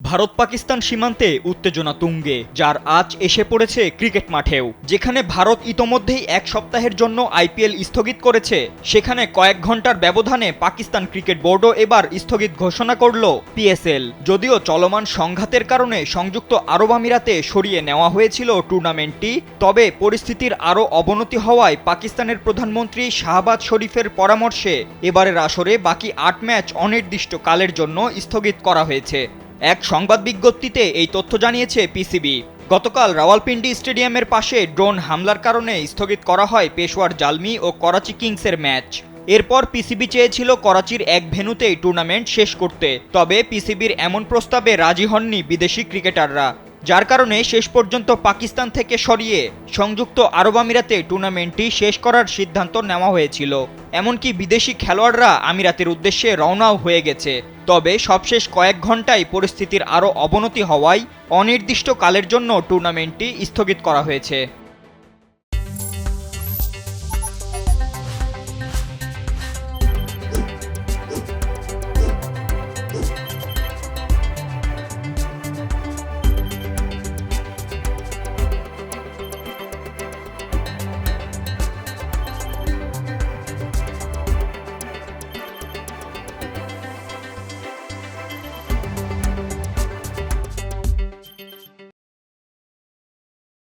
ভারত পাকিস্তান সীমান্তে উত্তেজনা তুঙ্গে, যার আঁচ এসে পড়েছে ক্রিকেট মাঠেও। যেখানে ভারত ইতোমধ্যেই এক সপ্তাহের জন্য আইপিএল স্থগিত করেছে, সেখানে কয়েক ঘন্টার ব্যবধানে পাকিস্তান ক্রিকেট বোর্ডও এবার স্থগিত ঘোষণা করল পিএসএল। যদিও চলমান সংঘাতের কারণে সংযুক্ত আরব আমিরাতে সরিয়ে নেওয়া হয়েছিল টুর্নামেন্টটি, তবে পরিস্থিতির আরও অবনতি হওয়ায় পাকিস্তানের প্রধানমন্ত্রী শাহবাজ শরীফের পরামর্শে এবারের আসরে বাকি ৮ ম্যাচ অনির্দিষ্টকালের জন্য স্থগিত করা হয়েছে। এক সংবাদ বিজ্ঞপ্তিতে এই তথ্য জানিয়েছে পিসিবি। গতকাল রাওয়ালপিন্ডি স্টেডিয়ামের পাশে ড্রোন হামলার কারণে স্থগিত করা হয় পেশোয়ার জালমি ও করাচি কিংসের ম্যাচ। এরপর পিসিবি চেয়েছিল করাচির এক ভেন্যুতেই টুর্নামেন্ট শেষ করতে, তবে পিসিবির এমন প্রস্তাবে রাজি হননি বিদেশি ক্রিকেটাররা, যার কারণে শেষ পর্যন্ত পাকিস্তান থেকে সরিয়ে সংযুক্ত আরব আমিরাতে টুর্নামেন্টটি শেষ করার সিদ্ধান্ত নেওয়া হয়েছিল। এমনকি বিদেশি খেলোয়াড়রা আমিরাতের উদ্দেশ্যে রওনাও হয়ে গেছে। তবে সবশেষ কয়েক ঘন্টায় পরিস্থিতির আরও অবনতি হওয়ায় অনির্দিষ্টকালের জন্য টুর্নামেন্টটি স্থগিত করা হয়েছে।